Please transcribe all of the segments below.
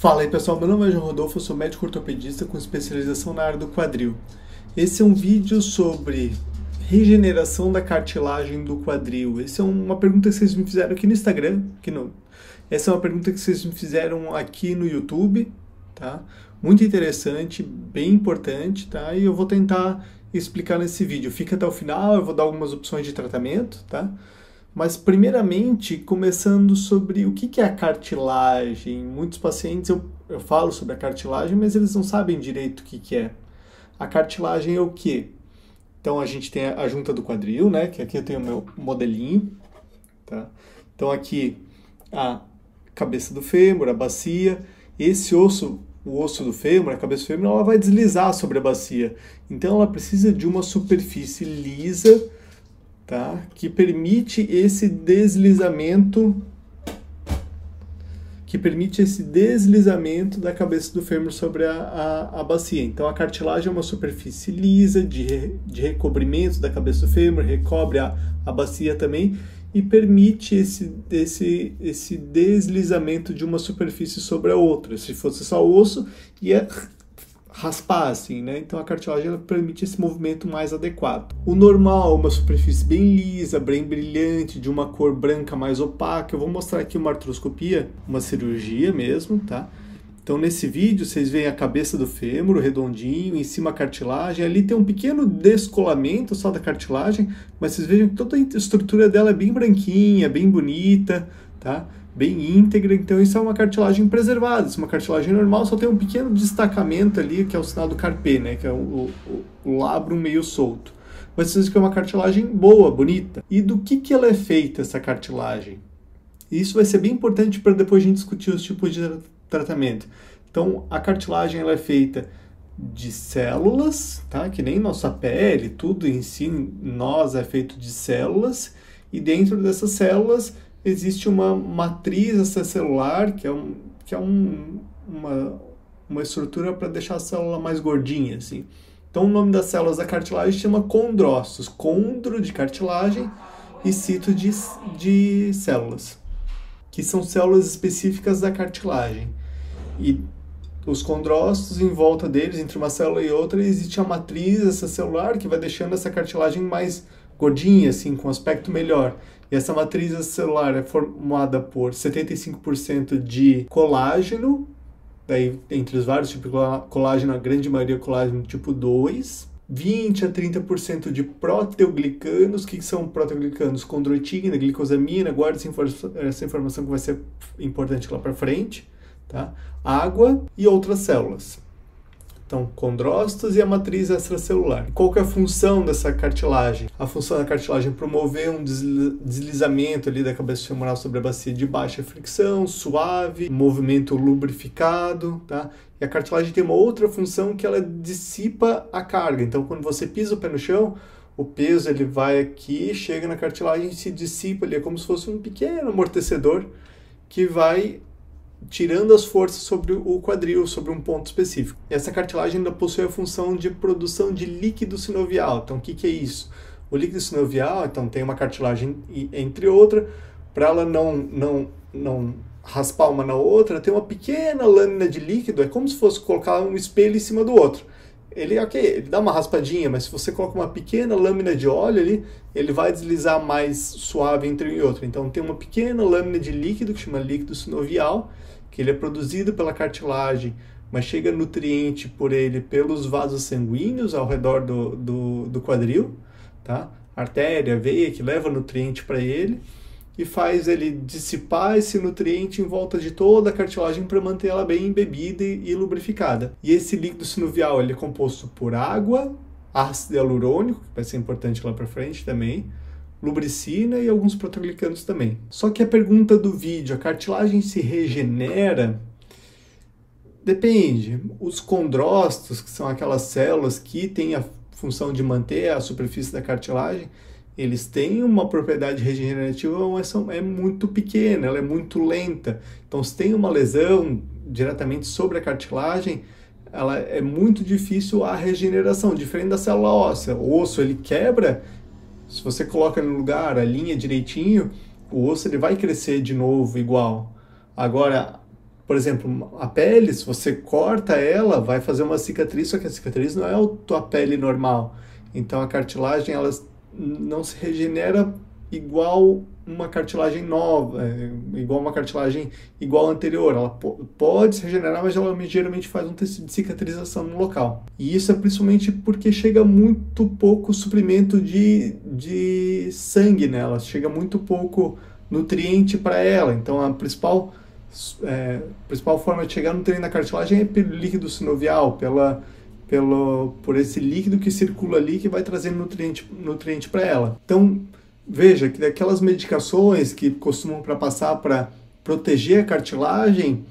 Fala aí pessoal, meu nome é João Rodolfo, eu sou médico ortopedista com especialização na área do quadril. Esse é um vídeo sobre regeneração da cartilagem do quadril. Essa é uma pergunta que vocês me fizeram aqui no Instagram, essa é uma pergunta que vocês me fizeram aqui no YouTube, tá? Muito interessante, bem importante, tá? E eu vou tentar explicar nesse vídeo. Fica até o final, eu vou dar algumas opções de tratamento, tá? Mas, primeiramente, começando sobre o que é a cartilagem. Muitos pacientes, eu falo sobre a cartilagem, mas eles não sabem direito o que é. A cartilagem é o quê? Então, a gente tem a junta do quadril, né? Que aqui eu tenho o meu modelinho, tá? Então, aqui a cabeça do fêmur, a bacia. Esse osso, o osso do fêmur, a cabeça do fêmur, ela vai deslizar sobre a bacia. Então, ela precisa de uma superfície lisa, tá? Que permite esse deslizamento, da cabeça do fêmur sobre a bacia. Então a cartilagem é uma superfície lisa de recobrimento da cabeça do fêmur, recobre a bacia também e permite esse deslizamento de uma superfície sobre a outra. Se fosse só osso, ia raspar assim, né? Então a cartilagem ela permite esse movimento mais adequado. O normal é uma superfície bem lisa, bem brilhante, de uma cor branca mais opaca. Eu vou mostrar aqui uma artroscopia, uma cirurgia mesmo, tá? Então nesse vídeo vocês veem a cabeça do fêmur, redondinho, em cima a cartilagem. Ali tem um pequeno descolamento só da cartilagem, mas vocês vejam que toda a estrutura dela é bem branquinha, bem bonita, tá? Bem íntegra, então isso é uma cartilagem preservada. Isso é uma cartilagem normal, só tem um pequeno destacamento ali, que é o sinal do carpê, né? Que é o labrum meio solto. Mas isso é uma cartilagem boa, bonita. E do que ela é feita, essa cartilagem? Isso vai ser bem importante para depois a gente discutir os tipos de tratamento. Então, a cartilagem ela é feita de células, tá? Que nem nossa pele, tudo em si, nós é feito de células. E dentro dessas células existe uma matriz extracelular, que é uma estrutura para deixar a célula mais gordinha, assim. Então, o nome das células da cartilagem chama condrócitos. Condro de cartilagem e cito de células, que são células específicas da cartilagem. E os condrócitos, em volta deles, entre uma célula e outra, existe a matriz extracelular, que vai deixando essa cartilagem mais gordinha, assim, com aspecto melhor. E essa matriz celular é formada por 75% de colágeno, daí entre os vários tipos de colágeno, a grande maioria é colágeno tipo 2, 20 a 30% de proteoglicanos. O que são proteoglicanos? Condroitina, glicosamina, guarda essa informação que vai ser importante lá para frente, tá? Água e outras células. Então, condrócitos e a matriz extracelular. Qual que é a função dessa cartilagem? A função da cartilagem é promover um deslizamento ali da cabeça femoral sobre a bacia de baixa fricção, suave, movimento lubrificado, tá? E a cartilagem tem uma outra função que ela dissipa a carga. Então, quando você pisa o pé no chão, o peso ele vai aqui, chega na cartilagem e se dissipa ali. É como se fosse um pequeno amortecedor que vai tirando as forças sobre o quadril, sobre um ponto específico. E essa cartilagem ainda possui a função de produção de líquido sinovial. Então, o que é isso? O líquido sinovial, então, tem uma cartilagem entre outra, para ela não raspar uma na outra, tem uma pequena lâmina de líquido, é como se fosse colocar um espelho em cima do outro. Ele dá uma raspadinha, mas se você coloca uma pequena lâmina de óleo ali, ele vai deslizar mais suave entre um e outro. Então, tem uma pequena lâmina de líquido, que chama líquido sinovial, que ele é produzido pela cartilagem, mas chega nutriente por ele pelos vasos sanguíneos ao redor do quadril, tá? Artéria, veia, que leva nutriente para ele, e faz ele dissipar esse nutriente em volta de toda a cartilagem para manter ela bem embebida e lubrificada. E esse líquido sinovial ele é composto por água, ácido hialurônico, que vai ser importante lá para frente também, lubricina e alguns proteoglicanos também. Só que a pergunta do vídeo, a cartilagem se regenera? Depende. Os condrócitos, que são aquelas células que têm a função de manter a superfície da cartilagem, eles têm uma propriedade regenerativa, mas é muito pequena, ela é muito lenta. Então, se tem uma lesão diretamente sobre a cartilagem, ela é muito difícil a regeneração, diferente da célula óssea. O osso ele quebra, se você coloca no lugar, alinha direitinho, o osso ele vai crescer de novo igual. Agora, por exemplo, a pele, se você corta ela, vai fazer uma cicatriz, só que a cicatriz não é a tua pele normal. Então a cartilagem ela não se regenera igual uma cartilagem nova, igual uma cartilagem igual a anterior. Ela pode se regenerar, mas ela geralmente faz um tecido de cicatrização no local. E isso é principalmente porque chega muito pouco suprimento de sangue nela, chega muito pouco nutriente para ela. Então a principal forma de chegar no nutriente na cartilagem é pelo líquido sinovial, por esse líquido que circula ali que vai trazendo nutriente para ela. Então, veja que daquelas medicações que costumam passar para proteger a cartilagem,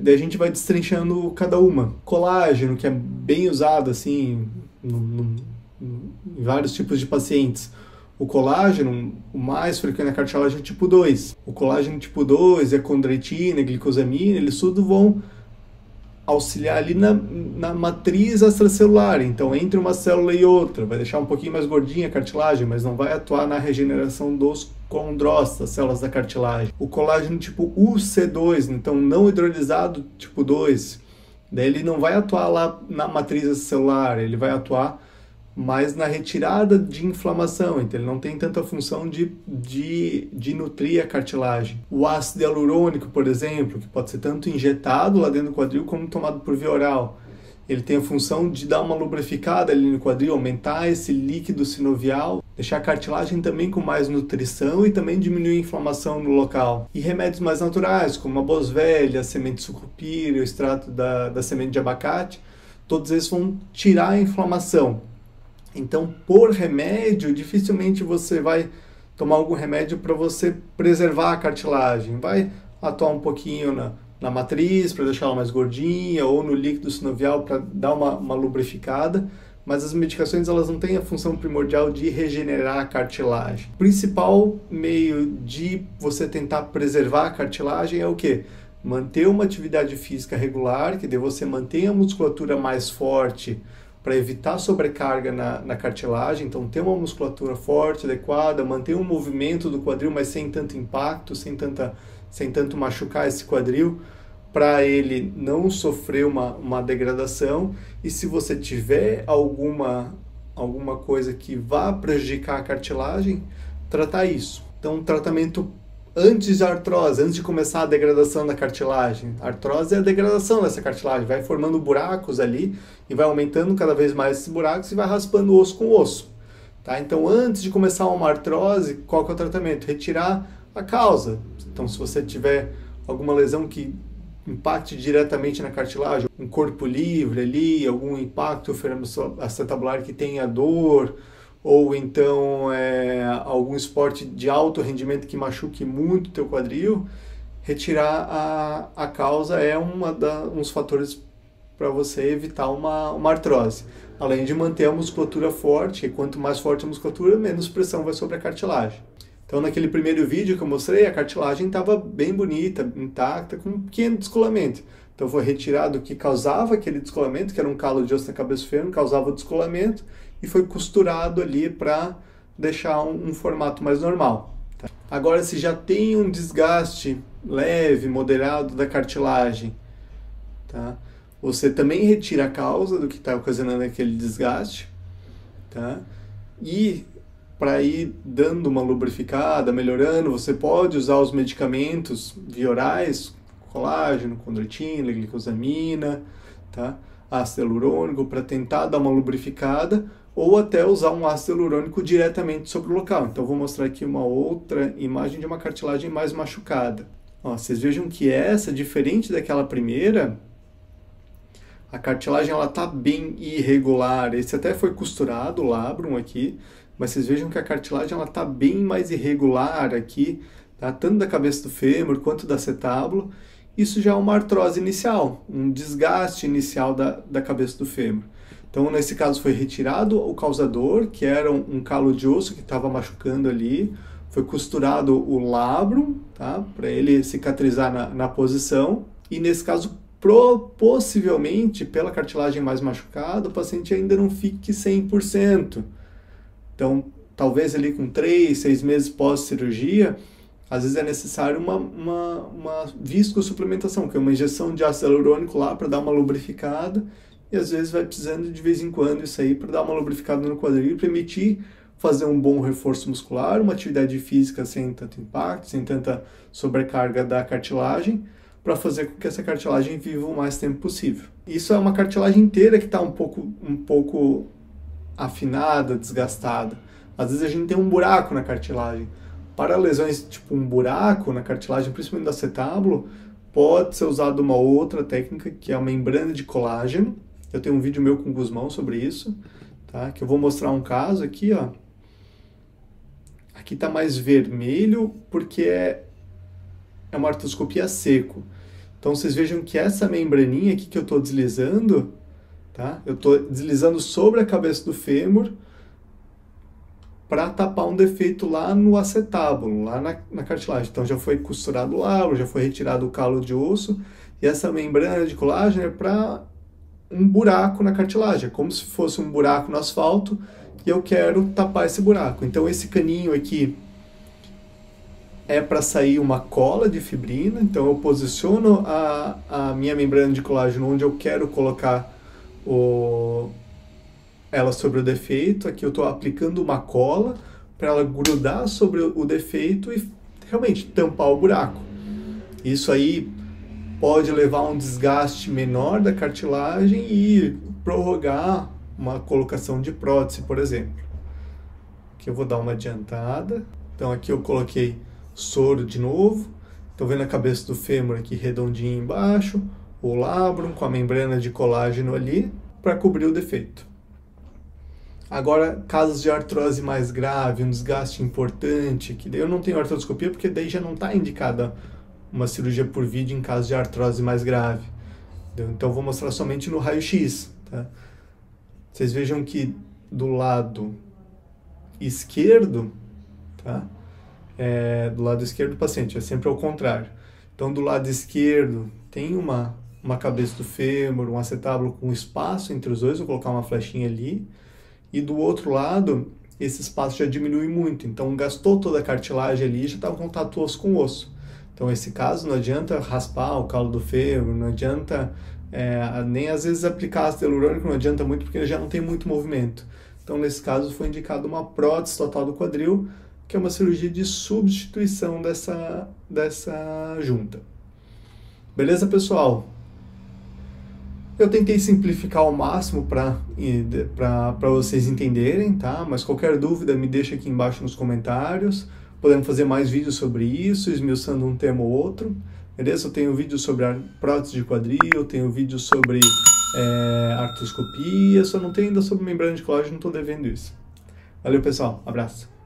daí a gente vai destrinchando cada uma. Colágeno, que é bem usado assim, em vários tipos de pacientes. O colágeno, o mais frequente na cartilagem é tipo 2. O colágeno tipo 2, a condroitina, a glicosamina, eles tudo vão auxiliar ali na matriz extracelular. Então, entre uma célula e outra, vai deixar um pouquinho mais gordinha a cartilagem, mas não vai atuar na regeneração dos condrócitos, as células da cartilagem. O colágeno tipo UC2, então não hidrolisado tipo 2, daí ele não vai atuar lá na matriz extracelular, ele vai atuar mais na retirada de inflamação, então ele não tem tanta função de nutrir a cartilagem. O ácido hialurônico, por exemplo, que pode ser tanto injetado lá dentro do quadril como tomado por via oral, ele tem a função de dar uma lubrificada ali no quadril, aumentar esse líquido sinovial, deixar a cartilagem também com mais nutrição e também diminuir a inflamação no local. E remédios mais naturais, como a boswellia, a semente de sucupira, o extrato da semente de abacate, todos esses vão tirar a inflamação. Então, por remédio, dificilmente você vai tomar algum remédio para você preservar a cartilagem. Vai atuar um pouquinho na matriz para deixar ela mais gordinha, ou no líquido sinovial para dar uma lubrificada, mas as medicações elas não têm a função primordial de regenerar a cartilagem. O principal meio de você tentar preservar a cartilagem é o quê? Manter uma atividade física regular, que daí você mantém a musculatura mais forte, para evitar sobrecarga na cartilagem, então ter uma musculatura forte, adequada, manter um movimento do quadril, mas sem tanto impacto, sem tanto machucar esse quadril, para ele não sofrer uma degradação. E se você tiver alguma coisa que vá prejudicar a cartilagem, tratar isso. Então, um tratamento antes da artrose, antes de começar a degradação da cartilagem. A artrose é a degradação dessa cartilagem, vai formando buracos ali e vai aumentando cada vez mais esses buracos e vai raspando osso com osso. Tá? Então, antes de começar uma artrose, qual que é o tratamento? Retirar a causa. Então, se você tiver alguma lesão que impacte diretamente na cartilagem, um corpo livre ali, algum impacto acetabular que tenha dor, ou então algum esporte de alto rendimento que machuque muito o teu quadril, retirar a causa é uns fatores para você evitar uma artrose. Além de manter a musculatura forte, e quanto mais forte a musculatura, menos pressão vai sobre a cartilagem. Então, naquele primeiro vídeo que eu mostrei, a cartilagem estava bem bonita, intacta, com um pequeno descolamento. Então, foi retirado o que causava aquele descolamento, que era um calo de osso na cabeça do fêmur, causava o descolamento, e foi costurado ali para deixar um formato mais normal. Tá? Agora, se já tem um desgaste leve, moderado da cartilagem, tá? Você também retira a causa do que está ocasionando aquele desgaste, tá? E para ir dando uma lubrificada, melhorando, você pode usar os medicamentos via orais, colágeno, condroitina, glicosamina, tá? Ácido hialurônico, para tentar dar uma lubrificada, ou até usar um ácido hialurônico diretamente sobre o local. Então, vou mostrar aqui uma outra imagem de uma cartilagem mais machucada. Ó, vocês vejam que essa, diferente daquela primeira, a cartilagem está bem irregular. Esse até foi costurado, o labrum aqui, mas vocês vejam que a cartilagem está bem mais irregular aqui, tá? Tanto da cabeça do fêmur quanto da acetábulo. Isso já é uma artrose inicial, um desgaste inicial da cabeça do fêmur. Então, nesse caso, foi retirado o causador, que era um calo de osso que estava machucando ali, foi costurado o labrum, tá? Para ele cicatrizar na posição, e nesse caso, possivelmente, pela cartilagem mais machucada, o paciente ainda não fique 100%. Então, talvez ali com 3, 6 meses pós-cirurgia, às vezes é necessário uma viscosuplementação, que é uma injeção de ácido hialurônico lá para dar uma lubrificada, e às vezes vai precisando de vez em quando isso aí para dar uma lubrificada no quadril e permitir fazer um bom reforço muscular, uma atividade física sem tanto impacto, sem tanta sobrecarga da cartilagem, para fazer com que essa cartilagem viva o mais tempo possível. Isso é uma cartilagem inteira que está um pouco afinada, desgastada. Às vezes a gente tem um buraco na cartilagem. Para lesões tipo um buraco na cartilagem, principalmente do acetábulo, pode ser usada uma outra técnica, que é a membrana de colágeno. Eu tenho um vídeo meu com o Guzmão sobre isso, tá? Que eu vou mostrar um caso aqui, ó. Aqui está mais vermelho porque é uma artroscopia a seco. Então vocês vejam que essa membraninha aqui que eu estou deslizando, tá? Eu estou deslizando sobre a cabeça do fêmur para tapar um defeito lá no acetábulo, lá na cartilagem. Então já foi costurado o labro, já foi retirado o calo de osso, e essa membrana de colágeno é para um buraco na cartilagem, é como se fosse um buraco no asfalto, e eu quero tapar esse buraco. Então esse caninho aqui é para sair uma cola de fibrina, então eu posiciono a minha membrana de colágeno onde eu quero colocar ela sobre o defeito. Aqui eu estou aplicando uma cola para ela grudar sobre o defeito e realmente tampar o buraco. Isso aí pode levar a um desgaste menor da cartilagem e prorrogar uma colocação de prótese, por exemplo. Aqui eu vou dar uma adiantada. Então aqui eu coloquei soro de novo. Estou vendo a cabeça do fêmur aqui redondinho embaixo, o labrum com a membrana de colágeno ali para cobrir o defeito. Agora, casos de artrose mais grave, um desgaste importante, que daí eu não tenho artroscopia porque daí já não está indicada uma cirurgia por vídeo em caso de artrose mais grave. Então eu vou mostrar somente no raio-x, tá? Vocês vejam que do lado esquerdo, tá? Do lado esquerdo do paciente, é sempre ao contrário. Então do lado esquerdo tem uma cabeça do fêmur, um acetábulo com espaço entre os dois, vou colocar uma flechinha ali. E do outro lado, esse espaço já diminui muito, então gastou toda a cartilagem ali e já está em contato osso com osso. Então nesse caso não adianta raspar o calo do fêmur, não adianta nem às vezes aplicar ácido hialurônico, não adianta muito porque ele já não tem muito movimento. Então nesse caso foi indicado uma prótese total do quadril, que é uma cirurgia de substituição dessa junta. Beleza, pessoal? Eu tentei simplificar ao máximo para vocês entenderem, tá? Mas qualquer dúvida me deixa aqui embaixo nos comentários. Podemos fazer mais vídeos sobre isso, esmiuçando um tema ou outro. Beleza? Eu tenho vídeo sobre a prótese de quadril, tenho vídeo sobre artroscopia, só não tenho ainda sobre membrana de colágeno, não estou devendo isso. Valeu, pessoal. Abraço.